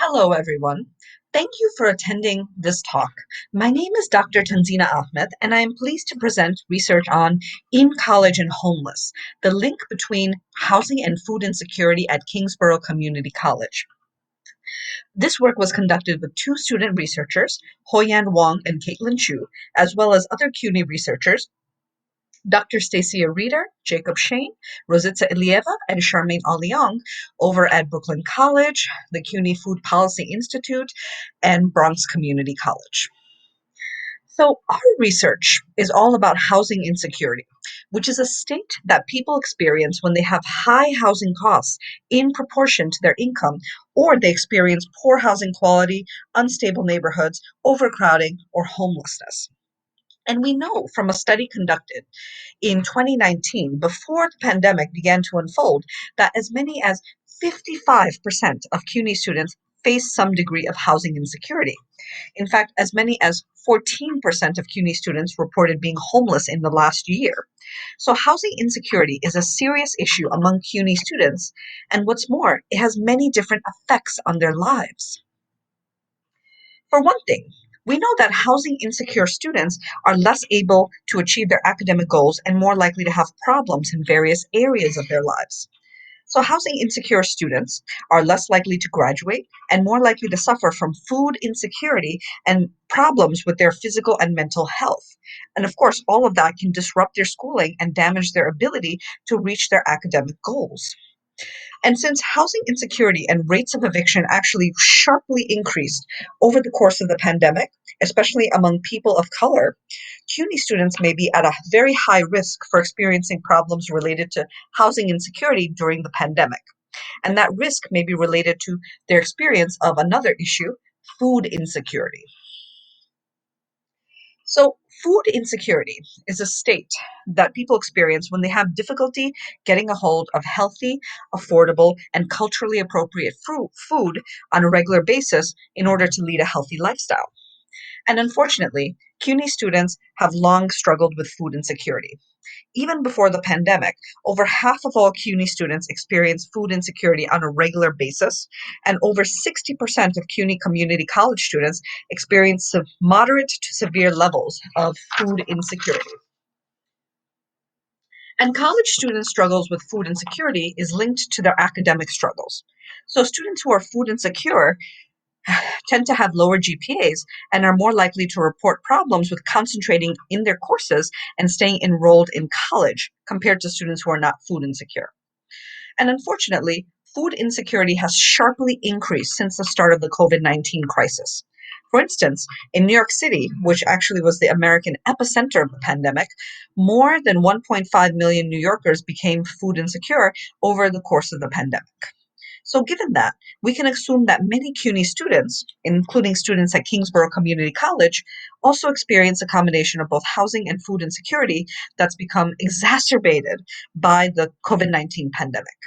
Hello, everyone. Thank you for attending this talk. My name is Dr. Tanzina Ahmed, and I am pleased to present research on In College and Homeless, the link between housing and food insecurity at Kingsborough Community College. This work was conducted with two student researchers, Hoyan Wong and Caitlin Chu, as well as other CUNY researchers, Dr. Stacia Reeder, Jacob Shane, Rosita Ilieva, and Charmaine Aleong over at Brooklyn College, the CUNY Food Policy Institute, and Bronx Community College. So, our research is all about housing insecurity, which is a state that people experience when they have high housing costs in proportion to their income, or they experience poor housing quality, unstable neighborhoods, overcrowding, or homelessness. And we know from a study conducted in 2019, before the pandemic began to unfold, that as many as 55% of CUNY students face some degree of housing insecurity. In fact, as many as 14% of CUNY students reported being homeless in the last year. So, housing insecurity is a serious issue among CUNY students, and what's more, it has many different effects on their lives. For one thing, we know that housing insecure students are less able to achieve their academic goals and more likely to have problems in various areas of their lives. So, housing insecure students are less likely to graduate and more likely to suffer from food insecurity and problems with their physical and mental health. And of course, all of that can disrupt their schooling and damage their ability to reach their academic goals. And since housing insecurity and rates of eviction actually sharply increased over the course of the pandemic, especially among people of color, CUNY students may be at a very high risk for experiencing problems related to housing insecurity during the pandemic. And that risk may be related to their experience of another issue, food insecurity. So, food insecurity is a state that people experience when they have difficulty getting a hold of healthy, affordable, and culturally appropriate food on a regular basis in order to lead a healthy lifestyle. And unfortunately, CUNY students have long struggled with food insecurity. Even before the pandemic, over half of all CUNY students experience food insecurity on a regular basis, and over 60% of CUNY community college students experience moderate to severe levels of food insecurity. And college students' struggles with food insecurity is linked to their academic struggles. So, students who are food insecure tend to have lower GPAs and are more likely to report problems with concentrating in their courses and staying enrolled in college compared to students who are not food insecure. And unfortunately, food insecurity has sharply increased since the start of the COVID-19 crisis. For instance, in New York City, which actually was the American epicenter of the pandemic, more than 1.5 million New Yorkers became food insecure over the course of the pandemic. So, given that, we can assume that many CUNY students, including students at Kingsborough Community College, also experience a combination of both housing and food insecurity that's become exacerbated by the COVID-19 pandemic.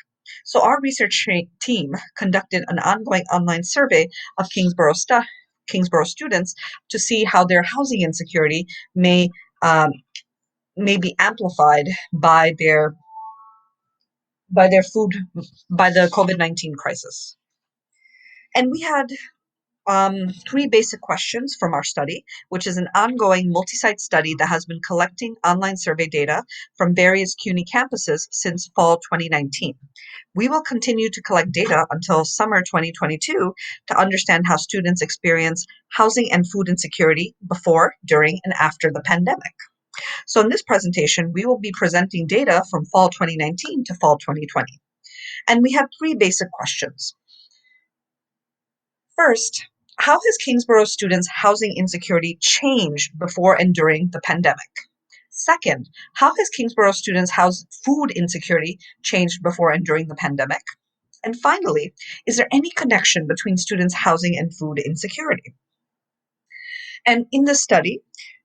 So, our research team conducted an ongoing online survey of Kingsborough students to see how their housing insecurity um, may be amplified by their food by the COVID-19 crisis. And we had three basic questions from our study, which is an ongoing multi-site study that has been collecting online survey data from various CUNY campuses since fall 2019. We will continue to collect data until summer 2022 to understand how students experience housing and food insecurity before, during, and after the pandemic. So in this presentation, we will be presenting data from fall 2019 to fall 2020. And we have three basic questions. First, how has Kingsborough students' housing insecurity changed before and during the pandemic? Second, how has Kingsborough students' food insecurity changed before and during the pandemic? And finally, is there any connection between students' housing and food insecurity? And in this study,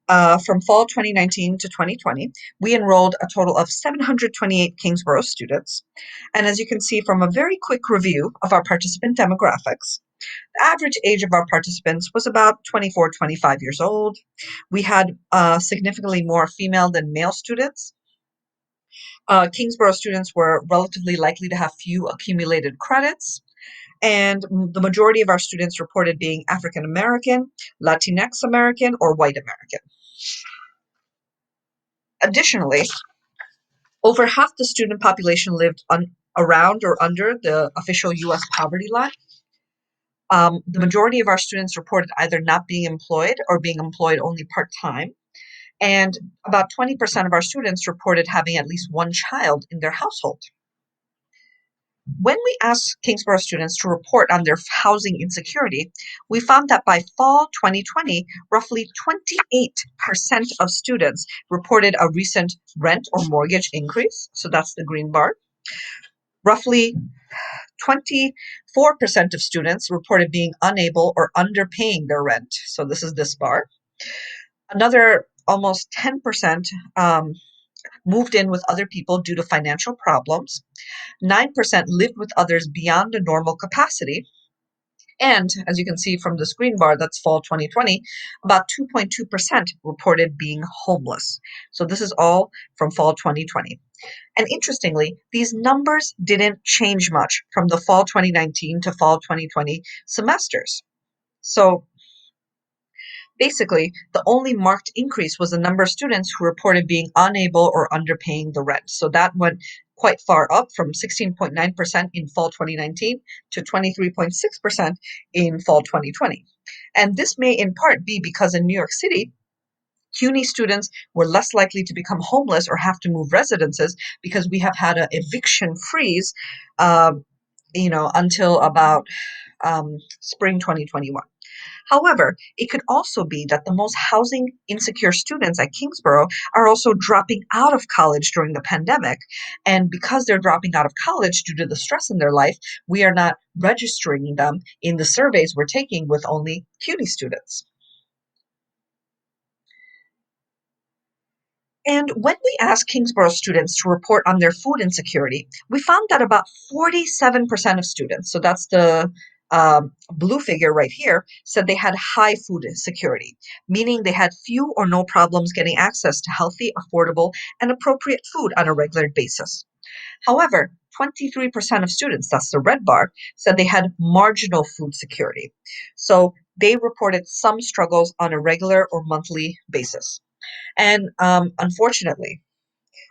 from fall 2019 to 2020, we enrolled a total of 728 Kingsborough students. And as you can see from a very quick review of our participant demographics, the average age of our participants was about 24, 25 years old. We had significantly more female than male students. Kingsborough students were relatively likely to have few accumulated credits. And the majority of our students reported being African American, Latinx American, or white American. Additionally, over half the student population lived around or under the official US poverty line. The majority of our students reported either not being employed or being employed only part time. And about 20% of our students reported having at least one child in their household. When we asked Kingsborough students to report on their housing insecurity, we found that by fall 2020, roughly 28% of students reported a recent rent or mortgage increase. So that's the green bar. Roughly 24% of students reported being unable or underpaying their rent. So this is this bar. Another almost 10% moved in with other people due to financial problems. 9% lived with others beyond a normal capacity. And as you can see from the screen bar, that's fall 2020, about 2.2% reported being homeless. So this is all from fall 2020. And interestingly, these numbers didn't change much from the fall 2019 to fall 2020 semesters. So basically, the only marked increase was the number of students who reported being unable or underpaying the rent. So that went quite far up from 16.9% in fall 2019 to 23.6% in fall 2020. And this may in part be because in New York City, CUNY students were less likely to become homeless or have to move residences because we have had an eviction freeze, uh, until about spring 2021. However, it could also be that the most housing insecure students at Kingsborough are also dropping out of college during the pandemic. And because they're dropping out of college due to the stress in their life, we are not registering them in the surveys we're taking with only CUNY students. And when we asked Kingsborough students to report on their food insecurity, we found that about 47% of students, so that's the blue figure right here, said they had high food insecurity, meaning they had few or no problems getting access to healthy, affordable, and appropriate food on a regular basis. However, 23% of students, that's the red bar, said they had marginal food security. So they reported some struggles on a regular or monthly basis. And unfortunately,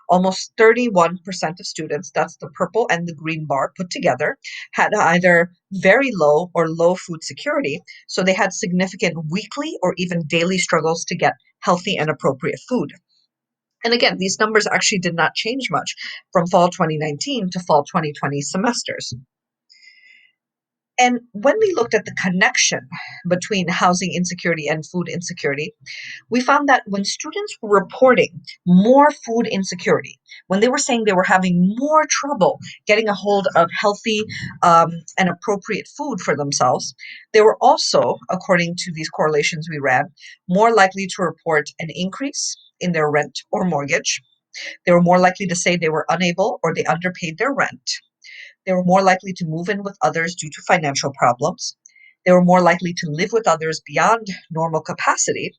almost 31% of students, that's the purple and the green bar put together, had either very low or low food security. So they had significant weekly or even daily struggles to get healthy and appropriate food. And again, these numbers actually did not change much from fall 2019 to fall 2020 semesters. And when we looked at the connection between housing insecurity and food insecurity, we found that when students were reporting more food insecurity, when they were saying they were having more trouble getting a hold of healthy and appropriate food for themselves, they were also, according to these correlations we ran, more likely to report an increase in their rent or mortgage. They were more likely to say they were unable or they underpaid their rent. They were more likely to move in with others due to financial problems. They were more likely to live with others beyond normal capacity,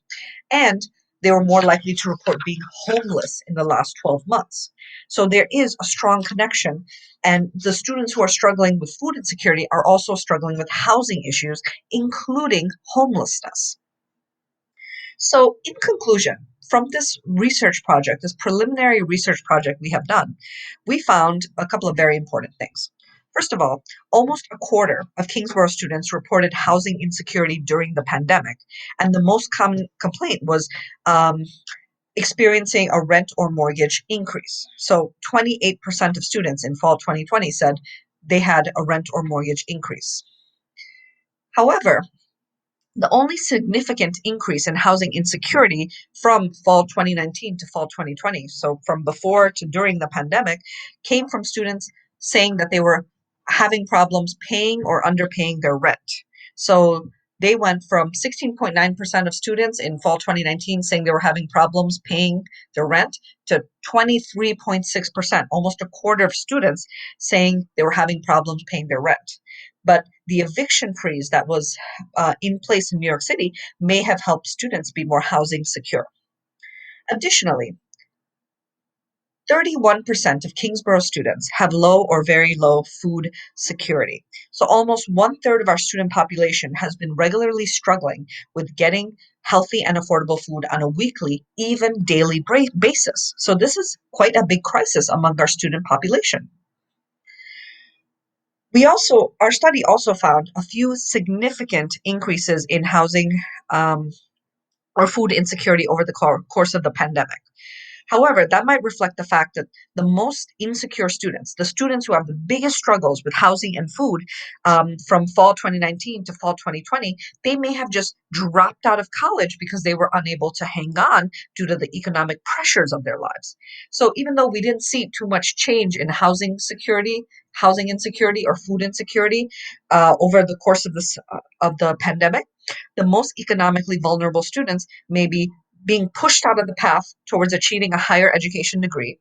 and they were more likely to report being homeless in the last 12 months. So there is a strong connection, and the students who are struggling with food insecurity are also struggling with housing issues, including homelessness. So, in conclusion, from this research project, this preliminary research project we have done, we found a couple of very important things. First of all, almost a quarter of Kingsborough students reported housing insecurity during the pandemic, and the most common complaint was experiencing a rent or mortgage increase. So, 28% of students in fall 2020 said they had a rent or mortgage increase. However, the only significant increase in housing insecurity from fall 2019 to fall 2020, so from before to during the pandemic, came from students saying that they were having problems paying or underpaying their rent. So they went from 16.9% of students in fall 2019 saying they were having problems paying their rent to 23.6%, almost a quarter of students saying they were having problems paying their rent. But the eviction freeze that was in place in New York City may have helped students be more housing secure. Additionally, 31% of Kingsborough students have low or very low food security. So almost one-third of our student population has been regularly struggling with getting healthy and affordable food on a weekly, even daily basis. So this is quite a big crisis among our student population. Our study also found a few significant increases in housing or food insecurity over the course of the pandemic. However, that might reflect the fact that the most insecure students, the students who have the biggest struggles with housing and food from fall 2019 to fall 2020, they may have just dropped out of college because they were unable to hang on due to the economic pressures of their lives. So even though we didn't see too much change in housing insecurity or food insecurity over the course of the pandemic, the most economically vulnerable students may be being pushed out of the path towards achieving a higher education degree.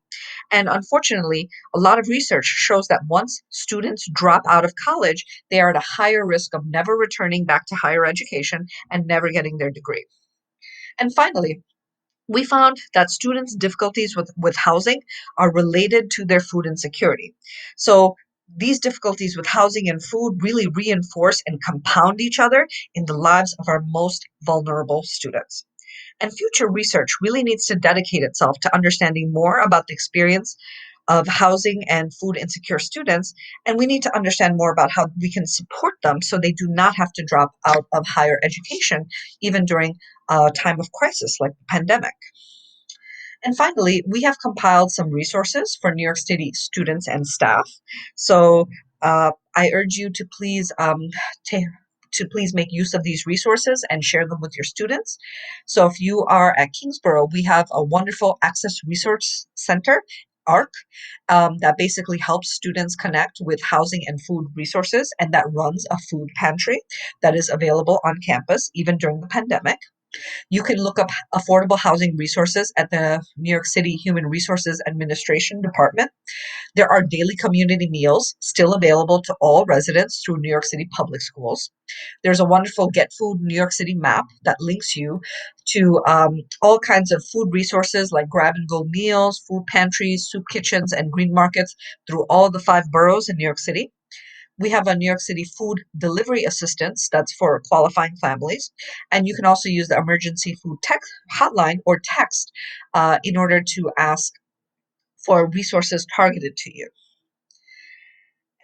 And unfortunately, a lot of research shows that once students drop out of college, they are at a higher risk of never returning back to higher education and never getting their degree. And finally, we found that students' difficulties with housing are related to their food insecurity. So these difficulties with housing and food really reinforce and compound each other in the lives of our most vulnerable students. And future research really needs to dedicate itself to understanding more about the experience of housing and food insecure students. And we need to understand more about how we can support them so they do not have to drop out of higher education, even during a time of crisis like the pandemic. And finally, we have compiled some resources for New York City students and staff. So I urge you to please make use of these resources and share them with your students. So if you are at Kingsborough, we have a wonderful Access Resource Center, ARC, that basically helps students connect with housing and food resources, and that runs a food pantry that is available on campus even during the pandemic. You can look up affordable housing resources at the New York City Human Resources Administration Department. There are daily community meals still available to all residents through New York City Public Schools. There's a wonderful Get Food New York City map that links you to all kinds of food resources like grab and go meals, food pantries, soup kitchens, and green markets through all the 5 boroughs in New York City. We have a New York City food delivery assistance that's for qualifying families. And you can also use the emergency food text hotline or text in order to ask for resources targeted to you.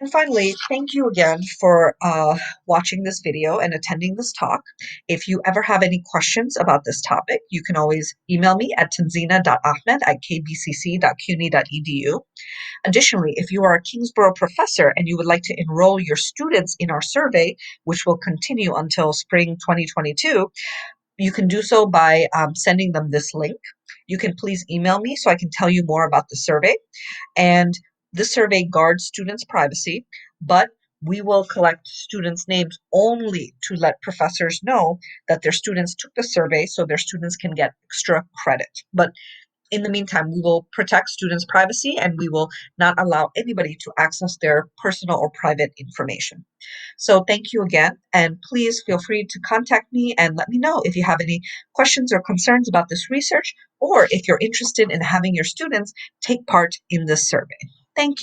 And finally, thank you again for watching this video and attending this talk. If you ever have any questions about this topic, you can always email me at tanzina.ahmed@kbcc.cuny.edu. Additionally, if you are a Kingsborough professor and you would like to enroll your students in our survey, which will continue until spring 2022, you can do so by sending them this link. You can please email me so I can tell you more about the survey. And this survey guards students' privacy, but we will collect students' names only to let professors know that their students took the survey so their students can get extra credit. But in the meantime, we will protect students' privacy and we will not allow anybody to access their personal or private information. So thank you again, and please feel free to contact me and let me know if you have any questions or concerns about this research, or if you're interested in having your students take part in this survey. Thank you.